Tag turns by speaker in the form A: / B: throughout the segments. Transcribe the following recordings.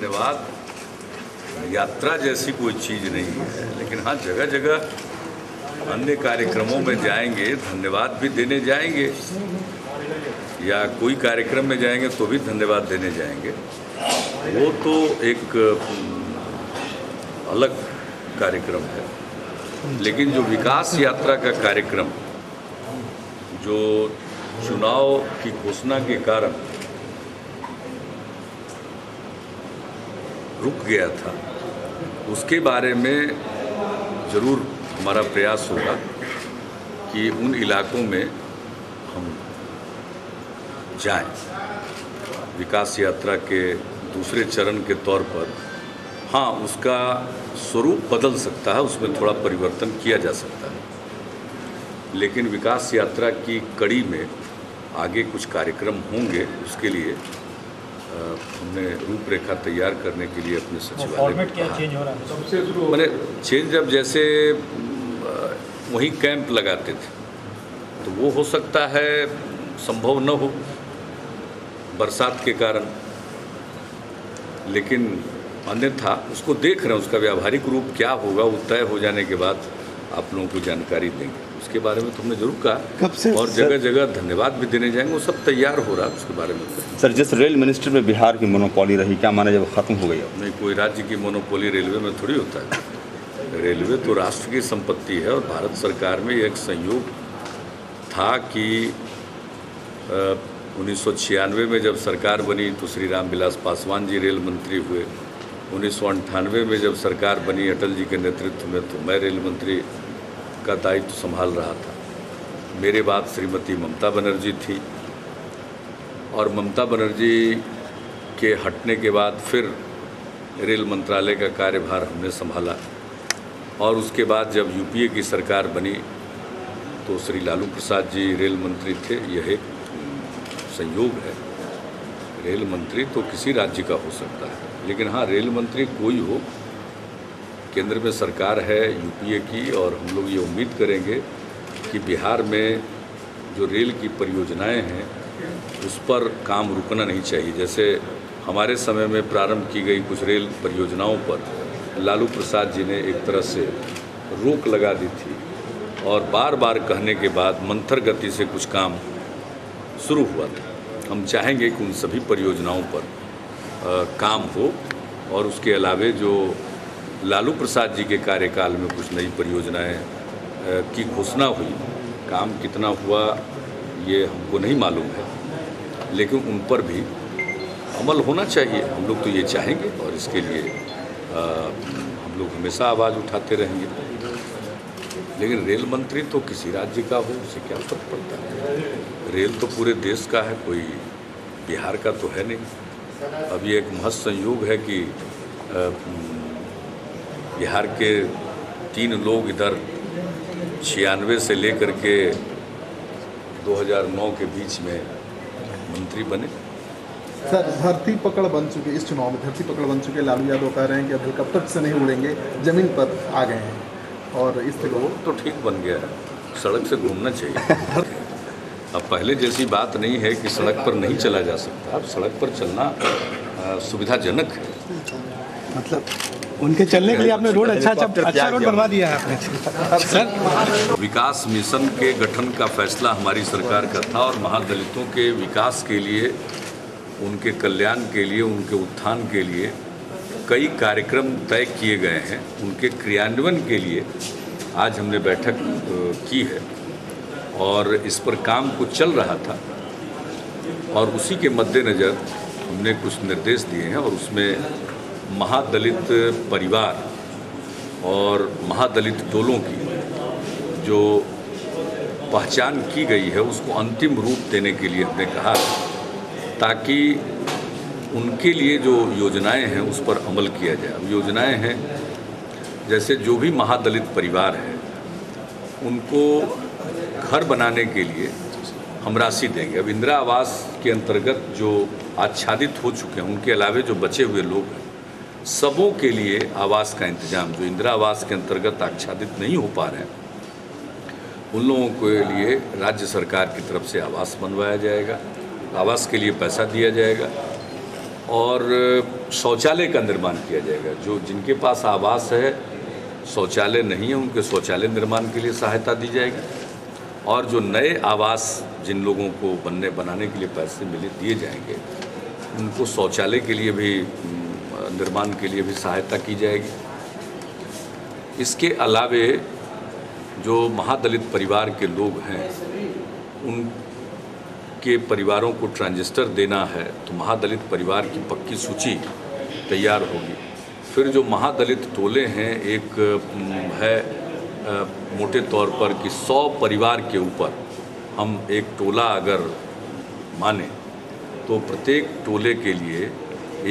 A: धन्यवाद यात्रा जैसी कोई चीज़ नहीं है, लेकिन हाँ जगह जगह अन्य कार्यक्रमों में जाएंगे, धन्यवाद भी देने जाएंगे, या कोई कार्यक्रम में जाएंगे तो भी धन्यवाद देने जाएंगे। वो तो एक अलग कार्यक्रम है, लेकिन जो विकास यात्रा का कार्यक्रम जो चुनाव की घोषणा के कारण रुक गया था, उसके बारे में ज़रूर हमारा प्रयास होगा कि उन इलाकों में हम जाएं। विकास यात्रा के दूसरे चरण के तौर पर हाँ उसका स्वरूप बदल सकता है, उसमें थोड़ा परिवर्तन किया जा सकता है, लेकिन विकास यात्रा की कड़ी में आगे कुछ कार्यक्रम होंगे। उसके लिए हमने रूपरेखा तैयार करने के लिए अपने सचिवालय
B: फॉर्मेट क्या चेंज हो रहा है? सबसे
A: मैंने चेंज अब जैसे वहीं कैंप लगाते थे तो वो हो सकता है संभव न हो बरसात के कारण, लेकिन अन्यथा उसको देख रहे हैं, उसका व्यावहारिक रूप क्या होगा वो तय हो जाने के बाद आप लोगों को जानकारी देंगे। उसके बारे में तो हमने जरूर कहा
C: कब से
A: और जगह जगह धन्यवाद भी देने जाएंगे, वो सब तैयार हो रहा है। उसके बारे में
C: सर जिस रेल मिनिस्ट्री में बिहार की मोनोपॉली रही, क्या माना जब खत्म हो गई?
A: नहीं, कोई राज्य की मोनोपोली रेलवे में थोड़ी होता है। रेलवे तो राष्ट्र की संपत्ति है और भारत सरकार में एक संयोग था कि 1996 में जब सरकार बनी तो श्री रामविलास पासवान जी रेल मंत्री हुए। 1998 में जब सरकार बनी अटल जी के नेतृत्व में तो मैं रेल मंत्री का दायित्व संभाल रहा था। मेरे बाद श्रीमती ममता बनर्जी थी और ममता बनर्जी के हटने के बाद फिर रेल मंत्रालय का कार्यभार हमने संभाला और उसके बाद जब यूपीए की सरकार बनी तो श्री लालू प्रसाद जी रेल मंत्री थे। यह एक संयोग है, रेल मंत्री तो किसी राज्य का हो सकता है, लेकिन हाँ रेल मंत्री कोई हो, केंद्र में सरकार है यूपीए की और हम लोग ये उम्मीद करेंगे कि बिहार में जो रेल की परियोजनाएं हैं उस पर काम रुकना नहीं चाहिए। जैसे हमारे समय में प्रारंभ की गई कुछ रेल परियोजनाओं पर लालू प्रसाद जी ने एक तरह से रोक लगा दी थी और बार बार कहने के बाद मंथर गति से कुछ काम शुरू हुआ था। हम चाहेंगे कि उन सभी परियोजनाओं पर काम हो और उसके अलावे जो लालू प्रसाद जी के कार्यकाल में कुछ नई परियोजनाएं की घोषणा हुई, काम कितना हुआ ये हमको नहीं मालूम है, लेकिन उन पर भी अमल होना चाहिए। हम लोग तो ये चाहेंगे और इसके लिए हम लोग हमेशा आवाज़ उठाते रहेंगे। लेकिन रेल मंत्री तो किसी राज्य का हो, उसे क्या फर्क पड़ता है? रेल तो पूरे देश का है, कोई बिहार का तो है नहीं। अब ये एक महज संयोग है कि बिहार के 3 लोग इधर 96 से लेकर के 2009 के बीच में मंत्री बने।
D: सर धरती पकड़ बन चुके, इस चुनाव में धरती पकड़ बन चुके। लालू यादव कह रहे हैं कि अब हेलीकॉप्टर से नहीं उड़ेंगे, ज़मीन पर आ गए हैं और इस तरह
A: तो ठीक बन गया है, सड़क से घूमना चाहिए। अब पहले जैसी बात नहीं है कि सड़क पर नहीं चला जा सकता, अब सड़क पर चलना सुविधाजनक है।
B: मतलब उनके चलने के लिए आपने रोड अच्छा रोड बनवा दिया है आपने। सर
A: विकास मिशन के गठन का फैसला हमारी सरकार का था और महादलितों के विकास के लिए, उनके कल्याण के लिए, उनके उत्थान के लिए कई कार्यक्रम तय किए गए हैं। उनके क्रियान्वयन के लिए आज हमने बैठक की है और इस पर काम कुछ चल रहा था और उसी के मद्देनज़र हमने कुछ निर्देश दिए हैं और उसमें महादलित परिवार और महादलित टोलों की जो पहचान की गई है उसको अंतिम रूप देने के लिए हमने कहा, ताकि उनके लिए जो योजनाएं हैं उस पर अमल किया जाए। अब योजनाएं हैं जैसे जो भी महादलित परिवार है उनको घर बनाने के लिए हम राशि देंगे। अब इंदिरा आवास के अंतर्गत जो आच्छादित हो चुके हैं उनके अलावे जो बचे हुए लोग हैं सबों के लिए आवास का इंतजाम, जो इंदिरा आवास के अंतर्गत आच्छादित नहीं हो पा रहे हैं उन लोगों के लिए राज्य सरकार की तरफ से आवास बनवाया जाएगा, आवास के लिए पैसा दिया जाएगा और शौचालय का निर्माण किया जाएगा। जो जिनके पास आवास है, शौचालय नहीं है, उनके शौचालय निर्माण के लिए सहायता दी जाएगी। और जो नए आवास जिन लोगों को बनाने के लिए पैसे दिए जाएंगे, उनको शौचालय के लिए भी निर्माण के लिए भी सहायता की जाएगी। इसके अलावे जो महादलित परिवार के लोग हैं, उनके परिवारों को ट्रांजिस्टर देना है, तो महादलित परिवार की पक्की सूची तैयार होगी। फिर जो महादलित टोले हैं, एक है मोटे तौर पर कि 100 परिवार के ऊपर हम एक टोला अगर माने, तो प्रत्येक टोले के लिए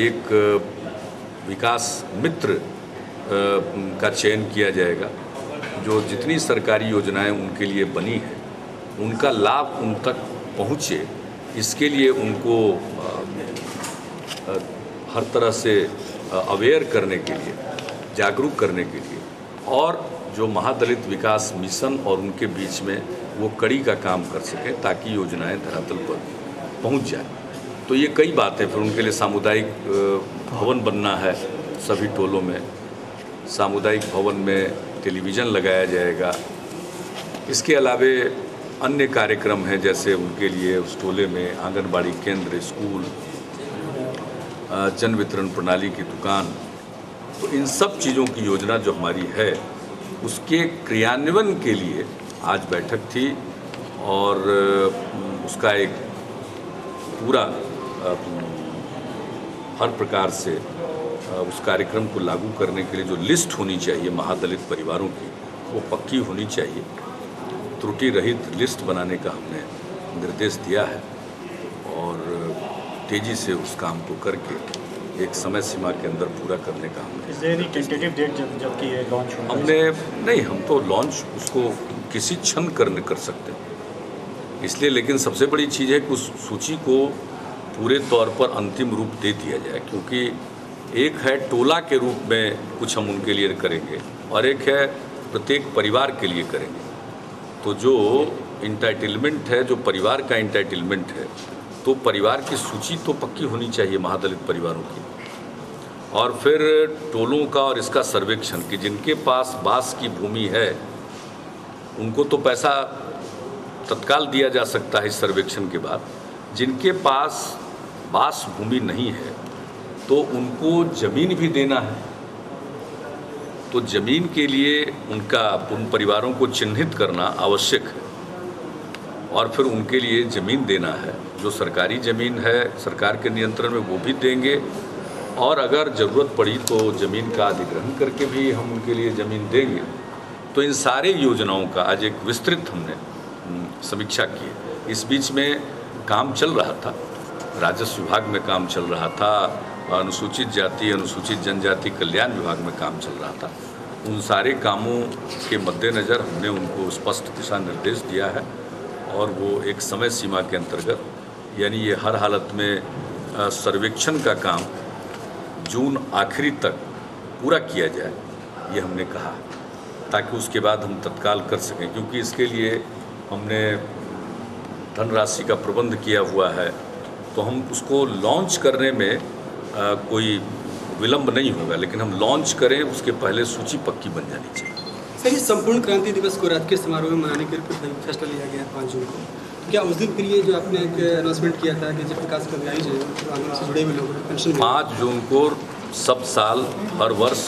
A: एक विकास मित्र का चयन किया जाएगा। जो जितनी सरकारी योजनाएं उनके लिए बनी हैं, उनका लाभ उन तक पहुँचे, इसके लिए उनको हर तरह से अवेयर करने के लिए, जागरूक करने के लिए, और जो महादलित विकास मिशन और उनके बीच में वो कड़ी का काम कर सकें ताकि योजनाएं धरातल पर पहुंच जाए। तो ये कई बातें। फिर उनके लिए सामुदायिक भवन बनना है, सभी टोलों में सामुदायिक भवन में टेलीविज़न लगाया जाएगा। इसके अलावे अन्य कार्यक्रम हैं, जैसे उनके लिए उस टोले में आंगनबाड़ी केंद्र, स्कूल, जन वितरण प्रणाली की दुकान। तो इन सब चीज़ों की योजना जो हमारी है, उसके क्रियान्वयन के लिए आज बैठक थी और उसका एक पूरा हर प्रकार से उस कार्यक्रम को लागू करने के लिए जो लिस्ट होनी चाहिए महादलित परिवारों की, वो पक्की होनी चाहिए। त्रुटि रहित लिस्ट बनाने का हमने निर्देश दिया है और तेज़ी से उस काम को करके एक समय सीमा के अंदर पूरा करने का हमने
E: टेंटेटिव डेट जबकि ये लॉन्च
A: हमने नहीं, हम तो लॉन्च उसको किसी क्षण कर सकते हैं इसलिए। लेकिन सबसे बड़ी चीज़ है कि उस सूची को पूरे तौर पर अंतिम रूप दे दिया जाए, क्योंकि एक है टोला के रूप में कुछ हम उनके लिए करेंगे और एक है प्रत्येक परिवार के लिए करेंगे। तो जो इंटाइटलमेंट है, जो परिवार का इंटाइटलमेंट है, तो परिवार की सूची तो पक्की होनी चाहिए महादलित परिवारों की। और फिर टोलों का और इसका सर्वेक्षण कि जिनके पास बांस की भूमि है, उनको तो पैसा तत्काल दिया जा सकता है इस सर्वेक्षण के बाद। जिनके पास बांस भूमि नहीं है, तो उनको ज़मीन भी देना है। तो ज़मीन के लिए उन परिवारों को चिन्हित करना आवश्यक है और फिर उनके लिए ज़मीन देना है। जो सरकारी ज़मीन है सरकार के नियंत्रण में, वो भी देंगे, और अगर ज़रूरत पड़ी तो ज़मीन का अधिग्रहण करके भी हम उनके लिए ज़मीन देंगे। तो इन सारे योजनाओं का आज एक विस्तृत हमने समीक्षा की है। इस बीच में काम चल रहा था, राजस्व विभाग में काम चल रहा था, अनुसूचित जाति अनुसूचित जनजाति कल्याण विभाग में काम चल रहा था। उन सारे कामों के मद्देनज़र हमने उनको स्पष्ट दिशा निर्देश दिया है और वो एक समय सीमा के अंतर्गत, यानी ये हर हालत में सर्वेक्षण का काम जून आखिरी तक पूरा किया जाए, ये हमने कहा, ताकि उसके बाद हम तत्काल कर सकें। क्योंकि इसके लिए हमने धनराशि का प्रबंध किया हुआ है, तो हम उसको लॉन्च करने में कोई विलंब नहीं होगा, लेकिन हम लॉन्च करें उसके पहले सूची पक्की बन जानी चाहिए।
F: सर, ये संपूर्ण क्रांति दिवस को राजकीय समारोह में मनाने के लिए फैसला लिया गया है 5 जून को। क्या उस दिन के लिए जो आपने एक अनाउंसमेंट किया था कि जब विकास का अभियान से जुड़े हुए लोगों को पेंशन
A: 5 जून को सब साल हर वर्ष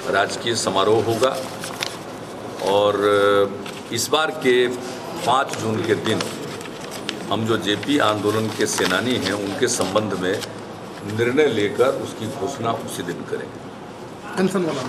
A: राजकीय समारोह होगा और इस बार के 5 जून के दिन हम जो जेपी आंदोलन के सेनानी हैं उनके संबंध में निर्णय लेकर उसकी घोषणा उसी दिन करेंगे।
D: पेंशन वाला